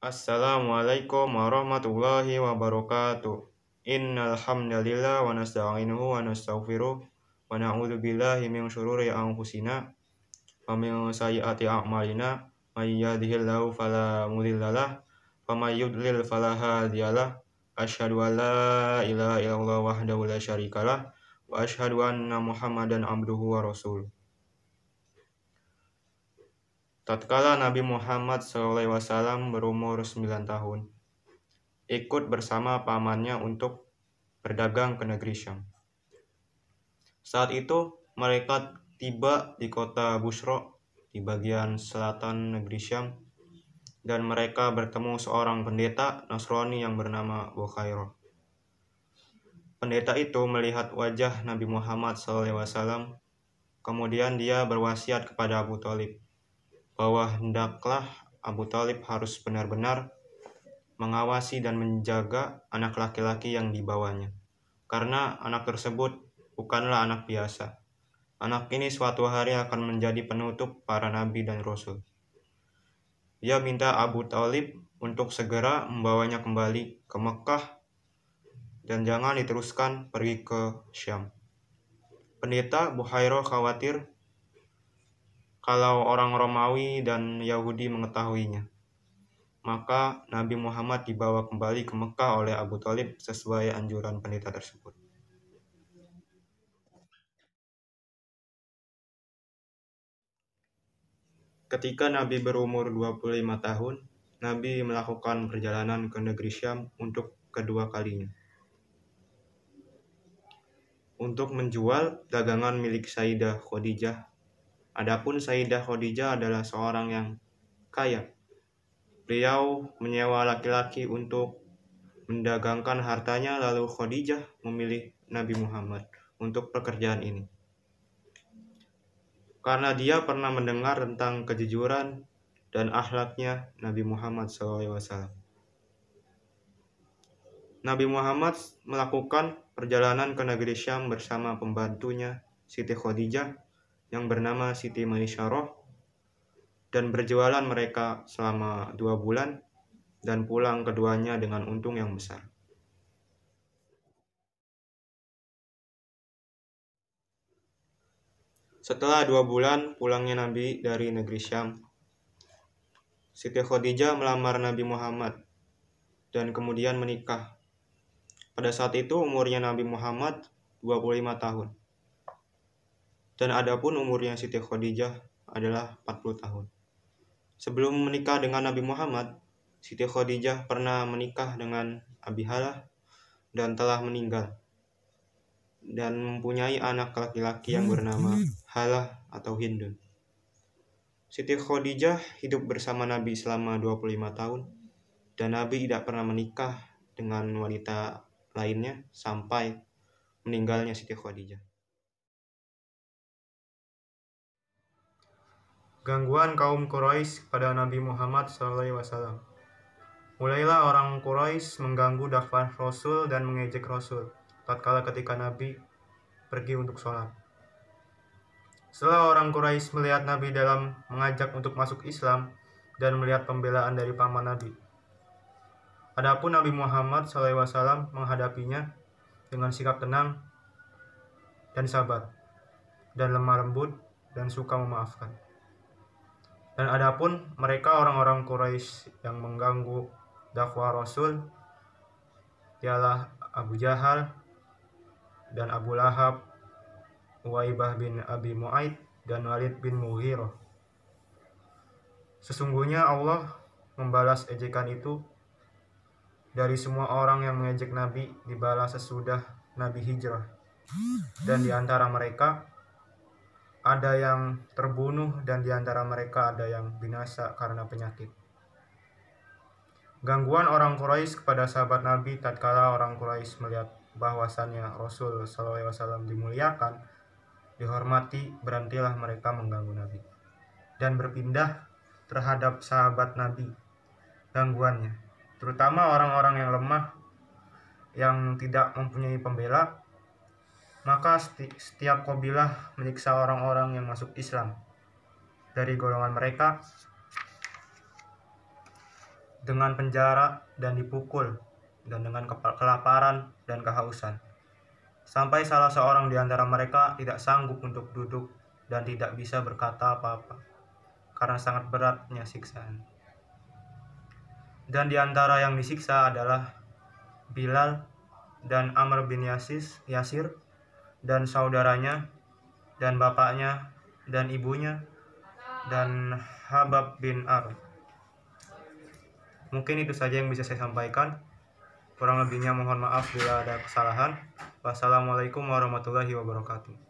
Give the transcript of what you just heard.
Assalamualaikum warahmatullahi wabarakatuh. Innal hamdalillah wa nasta'inuhu wa nastaghfiruh wa na'udzu billahi min syururi anfusina wa min sayyiati a'malina. May yahdihillahu fala mudhillalah wa may yudlil fala hadiyalah. Asyhadu an la ilaha illallah wahdahu la syarikalah wa asyhadu anna Muhammadan abduhu wa rasuluh. Tatkala Nabi Muhammad SAW berumur 9 tahun, ikut bersama pamannya untuk berdagang ke negeri Syam. Saat itu mereka tiba di kota Busra di bagian selatan negeri Syam, dan mereka bertemu seorang pendeta Nasrani yang bernama Bukhairah. Pendeta itu melihat wajah Nabi Muhammad SAW, kemudian dia berwasiat kepada Abu Thalib bahwa hendaklah Abu Thalib harus benar-benar mengawasi dan menjaga anak laki-laki yang dibawanya, karena anak tersebut bukanlah anak biasa. Anak ini suatu hari akan menjadi penutup para nabi dan rasul. Dia minta Abu Thalib untuk segera membawanya kembali ke Mekah dan jangan diteruskan pergi ke Syam. Pendeta Bukhairah khawatir kalau orang Romawi dan Yahudi mengetahuinya. Maka Nabi Muhammad dibawa kembali ke Mekah oleh Abu Thalib sesuai anjuran pendeta tersebut. Ketika Nabi berumur 25 tahun, Nabi melakukan perjalanan ke negeri Syam untuk kedua kalinya, untuk menjual dagangan milik Sayyidah Khadijah. Adapun Sayyidah Khadijah adalah seorang yang kaya. Beliau menyewa laki-laki untuk mendagangkan hartanya, lalu Khadijah memilih Nabi Muhammad untuk pekerjaan ini, karena dia pernah mendengar tentang kejujuran dan akhlaknya Nabi Muhammad SAW. Nabi Muhammad melakukan perjalanan ke negeri Syam bersama pembantunya Siti Khadijah yang bernama Siti Maisyarah, dan berjualan mereka selama 2 bulan dan pulang keduanya dengan untung yang besar. Setelah 2 bulan pulangnya Nabi dari negeri Syam, Siti Khadijah melamar Nabi Muhammad dan kemudian menikah. Pada saat itu umurnya Nabi Muhammad 25 tahun. Dan adapun umurnya Siti Khadijah adalah 40 tahun. Sebelum menikah dengan Nabi Muhammad, Siti Khadijah pernah menikah dengan Abi Halah dan telah meninggal, dan mempunyai anak laki-laki yang bernama Halah atau Hindun. Siti Khadijah hidup bersama Nabi selama 25 tahun, dan Nabi tidak pernah menikah dengan wanita lainnya sampai meninggalnya Siti Khadijah. Gangguan kaum Quraisy kepada Nabi Muhammad SAW. Mulailah orang Quraisy mengganggu dakwah Rasul dan mengejek Rasul tatkala ketika Nabi pergi untuk sholat. Setelah orang Quraisy melihat Nabi dalam mengajak untuk masuk Islam dan melihat pembelaan dari paman Nabi, adapun Nabi Muhammad SAW menghadapinya dengan sikap tenang dan sabar, dan lemah lembut dan suka memaafkan. Dan adapun mereka orang-orang Quraisy yang mengganggu dakwah Rasul ialah Abu Jahal dan Abu Lahab, Uwaibah bin Abi Mu'aid, dan Walid bin Mughirah. Sesungguhnya Allah membalas ejekan itu dari semua orang yang mengejek Nabi dibalas sesudah Nabi hijrah, dan di antara mereka ada yang terbunuh dan di antara mereka ada yang binasa karena penyakit. Gangguan orang Quraisy kepada sahabat Nabi tatkala orang Quraisy melihat bahwasannya Rasul SAW dimuliakan, dihormati, berhentilah mereka mengganggu Nabi dan berpindah terhadap sahabat Nabi gangguannya, terutama orang-orang yang lemah yang tidak mempunyai pembela. Maka setiap kabilah menyiksa orang-orang yang masuk Islam dari golongan mereka dengan penjara dan dipukul, dan dengan kelaparan dan kehausan, sampai salah seorang di antara mereka tidak sanggup untuk duduk dan tidak bisa berkata apa-apa, karena sangat beratnya siksaan. Dan di antara yang disiksa adalah Bilal dan Amr bin Yasir, dan saudaranya, dan bapaknya, dan ibunya, dan Habab bin Ar. Mungkin itu saja yang bisa saya sampaikan. Kurang lebihnya mohon maaf bila ada kesalahan. Wassalamualaikum warahmatullahi wabarakatuh.